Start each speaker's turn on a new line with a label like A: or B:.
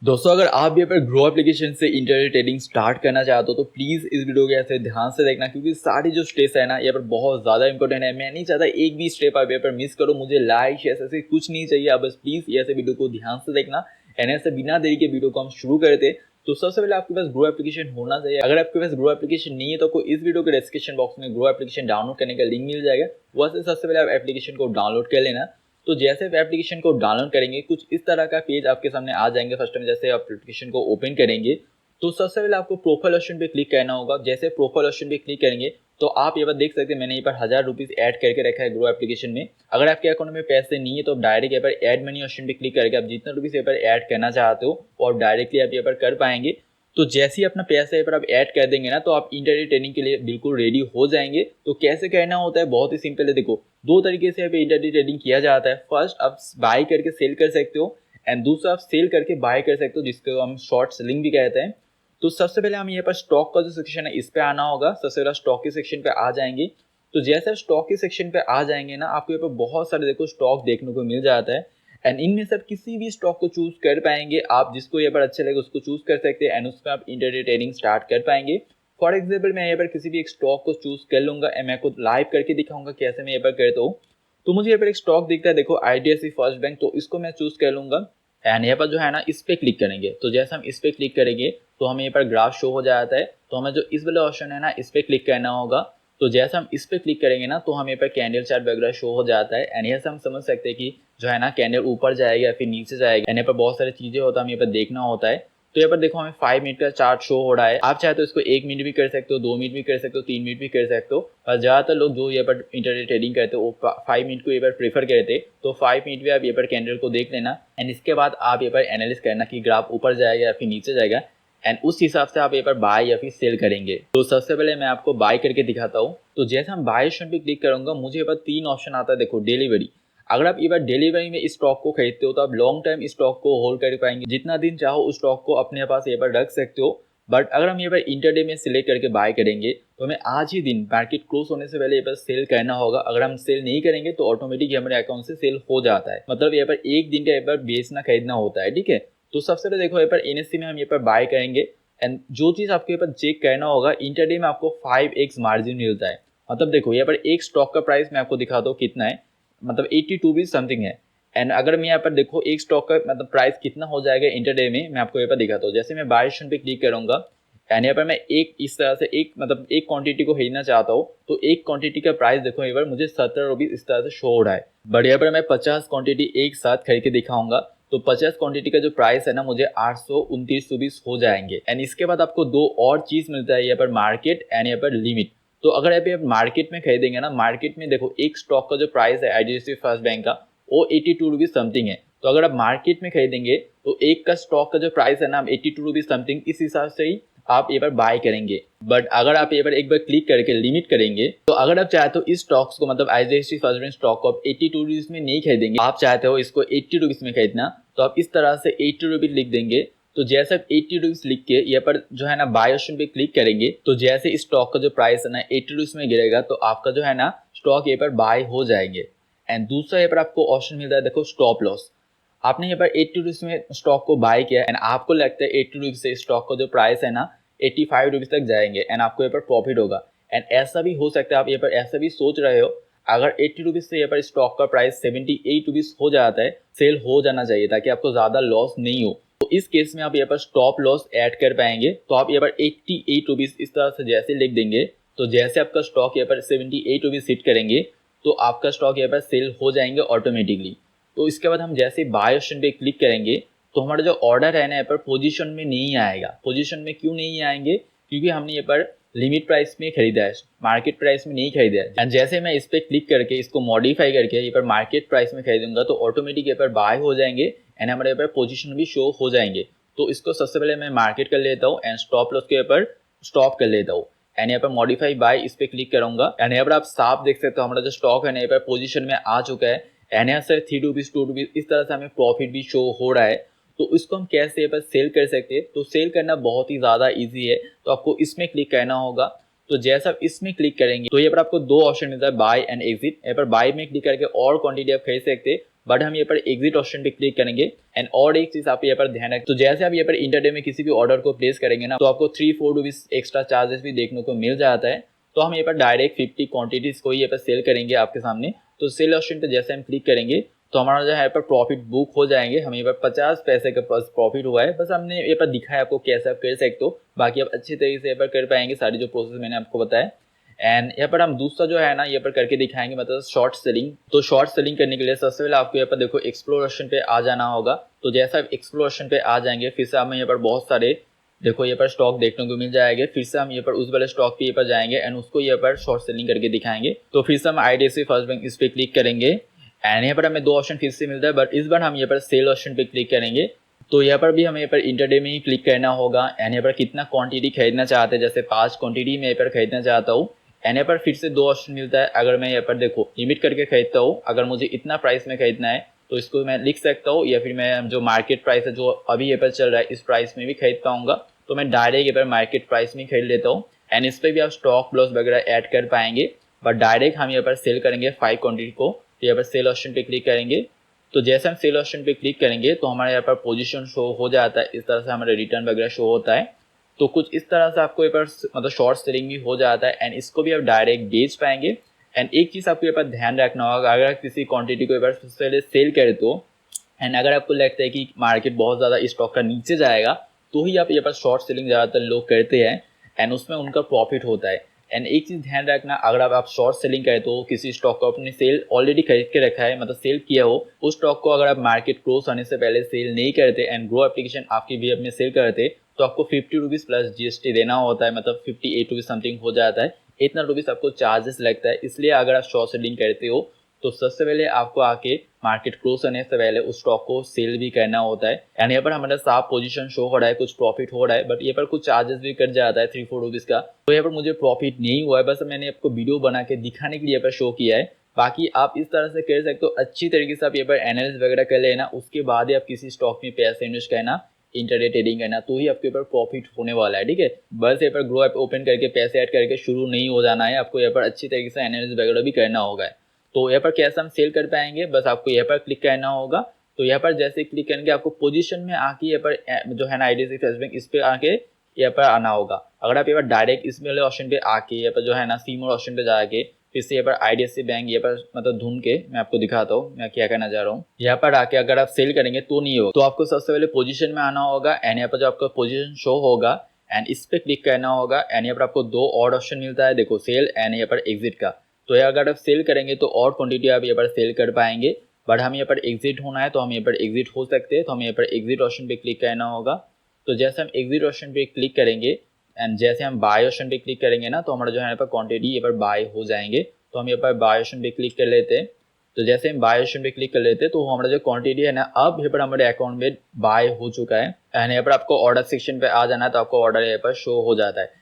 A: दोस्तों अगर आप भी पर ग्रो एप्लीकेशन से इंटरनेट ट्रेडिंग स्टार्ट करना चाहते हो तो प्लीज़ इस वीडियो को ऐसे ध्यान से देखना, क्योंकि सारी जो स्टेप्स है ना यहाँ पर बहुत ज़्यादा इंपॉर्टेंट है। मैं नहीं चाहता एक भी स्टेप आप यहाँ पर मिस करो। मुझे लाइक शेयर ऐसे कुछ नहीं चाहिए, आप बस प्लीज़ ऐसे वीडियो को ध्यान से देखना। एंड ऐसे बिना देरी के वीडियो को हम शुरू करते। तो सबसे पहले आपके पास ग्रो एप्लीकेशन होना चाहिए। अगर आपके पास ग्रो एप्लीकेशन नहीं है तो आपको इस वीडियो के डिस्क्रिप्शन बॉक्स में ग्रो एप्लीकेशन डाउनलोड करने का लिंक मिल जाएगा। वहाँ से सबसे पहले आप एप्लीकेशन को डाउनलोड कर लेना। तो जैसे आप एप्लीकेशन को डाउनलोड करेंगे कुछ इस तरह का पेज आपके सामने आ जाएंगे। फर्स्ट टाइम जैसे आप एप्लीकेशन को ओपन करेंगे तो सबसे पहले आपको प्रोफाइल ऑप्शन पे क्लिक करना होगा। जैसे प्रोफाइल ऑप्शन पे क्लिक करेंगे तो आप ये बार देख सकते हैं मैंने यहाँ पर 1000 रुपीज़ ऐड करके रखा है ग्रो एप्लीकेशन में। अगर आपके अकाउंट में पैसे नहीं है तो आप डायरेक्ट यहाँ पर ऐड मनी ऑप्शन पे क्लिक करके आप जितना रुपीज़ यहाँ पर ऐड करना चाहते हो और डायरेक्टली आप यहाँ पर कर पाएंगे। तो जैसे ही अपना पैसा यहाँ पर आप ऐड कर देंगे ना तो आप इंटरनेट ट्रेडिंग के लिए बिल्कुल रेडी हो जाएंगे। तो कैसे करना होता है, बहुत ही सिंपल है। देखो दो तरीके से यहाँ पे इंटरनेट ट्रेडिंग किया जाता है। फर्स्ट आप बाय करके सेल कर सकते हो एंड दूसरा आप सेल करके बाय कर सकते हो, जिसको हम शॉर्ट सेलिंग भी कहते हैं। तो सबसे पहले हम यहाँ पर स्टॉक का जो सेक्शन है इस पे आना होगा। सबसे पहले स्टॉक के सेक्शन पे आ जाएंगे। तो जैसे स्टॉक के सेक्शन पे आ जाएंगे ना आपको यहाँ पर बहुत सारे देखो स्टॉक देखने को मिल जाता है एंड इनमें से आप किसी भी स्टॉक को चूज कर पाएंगे। आप जिसको यहाँ पर अच्छा लगे उसको चूज कर सकते हैं एंड उसमें आप इंटरडे ट्रेडिंग स्टार्ट कर पाएंगे। फॉर एग्जाम्पल मैं यहाँ पर किसी भी एक स्टॉक को चूज कर लूंगा एंड मैं खुद लाइव करके दिखाऊंगा कैसे मैं यहाँ पर करता हूँ। तो मुझे यहाँ पर एक स्टॉक दिखता है, देखो IDFC फर्स्ट बैंक, तो इसको मैं चूज कर लूंगा एंड यहाँ पर जो है ना इस पे क्लिक करेंगे। तो जैसे हम इस पे क्लिक करेंगे तो हमें यहाँ पर ग्राफ शो हो जाता है। तो हमें जो इस वाला ऑप्शन है ना इस पे क्लिक करना होगा। तो जैसे हम इस पे क्लिक करेंगे ना तो हमें यहाँ पर कैंडल चार्ट वगैरह शो हो जाता है एंड यहाँ से हम समझ सकते हैं कि जो है ना कैंडल ऊपर जाएगा या फिर नीचे जाएगा। यहाँ पर बहुत सारी चीजें होता है, हमें यहाँ पर देखना होता है। तो यहाँ पर देखो हमें 5 मिनट का चार्ट शो हो रहा है। आप चाहे तो इसको 1 मिनट भी कर सकते हो, 2 मिनट भी कर सकते हो, 3 मिनट भी कर सकते हो। और ज्यादातर लोग जो यहाँ पर इंटरनेट ट्रेडिंग करते हो वो 5 मिनट को यहाँ पर प्रेफर करते हैं। तो 5 मिनट भी आप यहाँ पर कैंडल को देख लेना एंड इसके बाद आप यहाँ पर एनालिस करना कि ग्राफ ऊपर जाएगा या फिर नीचे जाएगा एंड उस हिसाब से आप यहाँ पर बाय या फिर सेल करेंगे। तो सबसे पहले मैं आपको बाय करके दिखाता हूँ। तो जैसे हम बाय ऑप्शन पे क्लिक करूंगा मुझे यहाँ पर 3 ऑप्शन आता है। देखो डिलीवरी, अगर आप ये बार डिलीवरी में इस स्टॉक को खरीदते हो तो आप लॉन्ग टाइम स्टॉक को होल्ड कर पाएंगे, जितना दिन चाहो उस स्टॉक को अपने पास ये बार रख सकते हो। बट अगर हम ये बार इंटरडे में सिलेक्ट करके बाय करेंगे तो हमें आज ही दिन मार्केट क्लोज होने से पहले ये बार सेल करना होगा। अगर हम सेल नहीं करेंगे तो ऑटोमेटिक हमारे अकाउंट से सेल हो जाता है। मतलब ये पर एक दिन का ये बार बेचना खरीदना होता है, ठीक है। तो सबसे पहले देखो यहाँ पर NSE में हम ये पर बाय करेंगे एंड जो चीज आपको यहाँ पर चेक करना होगा, इंटरडे में आपको 5x मार्जिन मिलता है। मतलब देखो यहाँ पर एक स्टॉक का प्राइस मैं आपको दिखाता हूँ कितना है, मतलब 82 भी समथिंग है। एंड अगर मैं यहाँ पर देखो एक स्टॉक का मतलब प्राइस कितना हो जाएगा इंटरडे में, मैं आपको यहाँ पर दिखाता हूँ। जैसे मैं बाय ऑप्शन पे क्लिक करूंगा एंड यहाँ पर मैं एक इस तरह से एक मतलब एक क्वांटिटी को खरीदना चाहता हूँ तो एक क्वांटिटी का प्राइस देखो यहाँ पर मुझे 17 रुपीज इस तरह से शो हो रहा है। बट यहाँ पर मैं 50 क्वांटिटी एक साथ खरीद के दिखाऊंगा तो 50 क्वांटिटी का जो प्राइस है ना मुझे 829 रुपीज हो जाएंगे। एंड इसके बाद आपको दो और चीज मिलता है यहाँ पर, मार्केट एंड यहाँ पर लिमिट। तो अगर आप मार्केट में खरीदेंगे ना, मार्केट में देखो एक स्टॉक का जो प्राइस है IDFC फर्स्ट बैंक का वो 82 रुपीज समथिंग है। तो अगर आप मार्केट में खरीदेंगे तो एक का स्टॉक का जो प्राइस है ना 82 रुपीज समथिंग, इस हिसाब से ही आप ये बार बाय करेंगे। बट अगर आप ये बार एक बार क्लिक करके लिमिट करेंगे तो अगर आप चाहते हो इस स्टॉक्स को मतलब IDFC फर्स्ट बैंक स्टॉक को आप 82 रुपीज में नहीं खरीदेंगे, आप चाहते हो इसको 80 रुपीज में खरीदना, तो आप इस तरह से 80 रुपीज लिख देंगे। तो जैसे आप 80 रुपीज लिख के यहाँ पर जो है ना बाय ऑप्शन पे क्लिक करेंगे तो जैसे इस स्टॉक का जो प्राइस है ना 80 रुपीज में गिरेगा तो आपका जो है ना स्टॉक यहाँ पर बाय हो जाएंगे। एंड दूसरा यहाँ पर आपको ऑप्शन मिलता है देखो स्टॉप लॉस। आपने यहाँ पर 80 रुपीज में स्टॉक को बाय किया एंड आपको लगता है 80 रुपीज से स्टॉक का जो प्राइस है ना 85 रुपीज तक जाएंगे एंड आपको यहाँ पर प्रॉफिट होगा। एंड ऐसा भी हो सकता है आप यहाँ पर ऐसा भी सोच रहे हो अगर 80 रुपीज से यहाँ पर स्टॉक का प्राइस 78 रुपीज हो जाता है, सेल हो जाना चाहिए ताकि आपको ज्यादा लॉस नहीं हो। तो इस केस में आप यहाँ पर स्टॉप लॉस ऐड कर पाएंगे। तो आप यहाँ पर 88 रुपीज इस तरह से जैसे लिख देंगे तो जैसे आपका स्टॉक यहाँ पर 78 रुपीज हिट करेंगे तो आपका स्टॉक यहाँ पर सेल हो जाएंगे ऑटोमेटिकली। तो इसके बाद हम जैसे बाय ऑप्शन पे क्लिक करेंगे तो हमारा जो ऑर्डर है ना यहाँ पर पोजीशन में नहीं आएगा। पोजीशन में क्यों नहीं आएंगे, क्योंकि हमने यहाँ पर लिमिट प्राइस में खरीदा है, मार्केट प्राइस में नहीं खरीदा है। एंड जैसे मैं इस पे क्लिक करके इसको मॉडिफाई करके यहाँ पर मार्केट प्राइस में खरीदूंगा तो ऑटोमेटिक यहाँ पर बाय हो जाएंगे एंड हमारे यहाँ पर पोजीशन भी शो हो जाएंगे। तो इसको सबसे पहले मैं मार्केट कर लेता हूँ एंड स्टॉप लॉस के यहाँ पर स्टॉप कर लेता हूँ एंड यहाँ पर मॉडिफाई बाय इस पे क्लिक करूंगा एंड यहाँ पर आप साफ देख सकते हो हमारा जो स्टॉक है ना यहाँ पर पोजीशन में आ चुका है एंड यहाँ से 3 रुपीज 2 रुपीज इस तरह से हमें प्रॉफिट भी शो हो रहा है। तो इसको हम कैसे यहाँ पर सेल कर सकते हैं, तो सेल करना बहुत ही ज़्यादा इजी है। तो आपको इसमें क्लिक करना होगा। तो जैसा आप इसमें क्लिक करेंगे तो यहाँ पर आपको दो ऑप्शन मिलता है, बाय एंड एग्जिट। यहाँ पर बाय में क्लिक करके और क्वांटिटी आप खरीद सकते हैं बट हम यहाँ पर एग्जिट ऑप्शन पे क्लिक करेंगे। एंड और एक चीज आप यहाँ पर ध्यान रखें, तो जैसे आप यहाँ पर इंटरडे में किसी भी ऑर्डर को प्लेस करेंगे ना, तो आपको 3-4 रुपीज एक्स्ट्रा चार्जेस भी देखने को मिल जाता है। तो हम यहाँ पर डायरेक्ट 50 क्वांटिटीज को यहाँ पर सेल करेंगे आपके सामने। तो सेल ऑप्शन पे जैसे हम क्लिक करेंगे तो हमारा जो है यहाँ पर प्रॉफिट बुक हो जाएंगे। हमें यहाँ पर 50 पैसे का प्रॉफिट हुआ है। बस हमने यहाँ पर दिखाया आपको कैसे आप कर सकते हो, बाकी आप अच्छी तरीके से यहाँ पर कर पाएंगे सारी जो प्रोसेस मैंने आपको बताया। एंड यहाँ पर हम दूसरा जो है ना यहाँ पर करके दिखाएंगे, मतलब शॉर्ट सेलिंग। तो शॉर्ट सेलिंग करने के लिए सबसे पहले आपको यहाँ पर देखो एक्सप्लोर ऑप्शन पे आ जाना होगा। तो जैसा आप एक्सप्लोर ऑप्शन पे आ जाएंगे, फिर से हमें यहाँ पर बहुत सारे देखो यहाँ पर स्टॉक देखने को मिल जाएंगे। फिर से हम यहाँ पर उस वाले स्टॉक पे यहाँ पर जाएंगे एंड उसको यहाँ पर शॉर्ट सेलिंग करके दिखाएंगे। तो फिर से हम IDFC फर्स्ट बैंक इस पे क्लिक करेंगे एंड यहाँ पर हमें 2 ऑप्शन फिर से मिलता है, बट इस बार हम यहाँ पर सेल ऑप्शन पे क्लिक करेंगे। तो यहाँ पर भी हमें यहाँ पर इंटरडे में ही क्लिक करना होगा एंड यहाँ पर कितना क्वांटिटी खरीदना चाहते हैं, जैसे 5 क्वांटिटी में यहाँ पर खरीदना चाहता हूँ। एंड यहाँ पर फिर से 2 ऑप्शन मिलता है। अगर मैं यहाँ पर देखो लिमिट करके खरीदता हूँ, अगर मुझे इतना प्राइस में खरीदना है तो इसको मैं लिख सकता हूँ, या फिर मैं जो मार्केट प्राइस है जो अभी यहाँ पर चल रहा है इस प्राइस में भी खरीद पाऊंगा, तो मैं डायरेक्ट यहाँ पर मार्केट प्राइस में खरीद लेता हूँ। एंड इस पर भी आप स्टॉक लॉस वगैरह ऐड कर पाएंगे, बट डायरेक्ट हम यहाँ पर सेल करेंगे 5 क्वांटिटी को। तो यहाँ पर सेल ऑप्शन पे क्लिक करेंगे। तो जैसे हम सेल ऑप्शन पे क्लिक करेंगे तो हमारे यहाँ पर पोजीशन शो हो जाता है, इस तरह से हमारा रिटर्न वगैरह शो होता है। तो कुछ इस तरह से आपको यहाँ पर मतलब शॉर्ट सेलिंग भी हो जाता है एंड इसको भी आप डायरेक्ट बेच पाएंगे। एंड एक चीज़ आपको यहाँ पर ध्यान रखना होगा, अगर आप किसी क्वांटिटी को यहाँ पर सबसे पहले सेल करते हो एंड अगर आपको लगता है कि मार्केट बहुत ज़्यादा स्टॉक का नीचे जाएगा, तो ही आप यहाँ पर शॉर्ट सेलिंग ज़्यादातर लोग करते हैं एंड उसमें उनका प्रॉफिट होता है। एंड एक चीज़ ध्यान रखना, अगर आप शॉर्ट सेलिंग करें तो किसी स्टॉक को अपने सेल ऑलरेडी खरीद के रखा है, मतलब सेल किया हो, उस स्टॉक को अगर आप मार्केट क्लोज होने से पहले सेल नहीं करते एंड ग्रो एप्लीकेशन आपकी भी अपने सेल करते, तो आपको 50 रुपीज़ प्लस GST देना होता है, मतलब 58 रुपीज़ समथिंग हो जाता है। इतना रुपीज़ आपको चार्जेस लगता है। इसलिए अगर आप शॉर्ट सेलिंग करते हो तो सबसे पहले आपको आके मार्केट क्लोज होने से पहले उस स्टॉक को सेल भी करना होता है। एंड यहाँ पर हमारा साफ पोजीशन शो हो रहा है, कुछ प्रॉफिट हो रहा है, बट यहाँ पर कुछ चार्जेस भी कट जाता है 3-4 रुपीज़ का। तो यहाँ पर मुझे प्रॉफिट नहीं हुआ है, बस मैंने आपको वीडियो बना के दिखाने के लिए यहाँ पर शो किया है। बाकी आप इस तरह से कर सकते हो, अच्छी तरीके से आप यहाँ पर एनालिसिस वगैरह कर लेना, उसके बाद ही आप किसी स्टॉक में पैसे इन्वेस्ट करना, इंटरडे ट्रेडिंग करना, तो ही आपके ऊपर प्रॉफिट होने वाला है। ठीक है, बस यहाँ पर ग्रो ऐप ओपन करके पैसे ऐड करके शुरू नहीं हो जाना है, आपको यहाँ पर अच्छी तरीके से एनालिसिस वगैरह भी करना होगा। तो यहाँ पर कैसे हम सेल कर पाएंगे, बस आपको यहाँ पर क्लिक करना होगा। तो यहाँ पर जैसे क्लिक करेंगे आपको पोजीशन में आके यहाँ पर जो है ना IDFC फर्स्ट बैंक, इस पर आके यहाँ पर आना होगा। अगर आप यहाँ पर डायरेक्ट इस वाले ऑप्शन पे आके यहाँ पर जो है ना सी मोर ऑप्शन पे जाके फिर से यहाँ पर IDFC बैंक यहाँ पर मतलब ढूंढ के मैं आपको दिखाता हूँ मैं क्या कहना चाह रहा हूँ। यहाँ पर आके अगर आप सेल करेंगे तो नहीं हो, तो आपको सबसे पहले पोजीशन में आना होगा एंड यहाँ पर जो आपका पोजीशन शो होगा एंड इस पे क्लिक करना होगा। एंड यहाँ पर आपको 2 और ऑप्शन मिलता है, देखो सेल एंड यहाँ पर एग्जिट का। तो ये अगर आप सेल करेंगे तो और क्वांटिटी आप यहाँ पर सेल कर पाएंगे, बट हम यहाँ पर एग्जिट होना है तो हम यहाँ पर एग्जिट हो सकते हैं। तो हम यहाँ पर एग्जिट ऑप्शन पे क्लिक करना होगा। तो जैसे हम एग्जिट ऑप्शन पे क्लिक करेंगे एंड जैसे हम बाय ऑप्शन पे क्लिक करेंगे ना, तो हमारा जो है यहाँ पर क्वांटिटी यहाँ पर बाय हो जाएंगे। तो हम यहाँ पर बाय ऑप्शन पे क्लिक कर लेते हैं। तो जैसे हम बाय ऑप्शन पे क्लिक कर लेते हैं तो हमारा जो क्वांटिटी है ना, अब यहाँ पर हमारे अकाउंट में बाय हो चुका है। एंड यहाँ पर आपको ऑर्डर सेक्शन पे आ जाना है, तो आपको ऑर्डर यहाँ पर शो हो जाता है।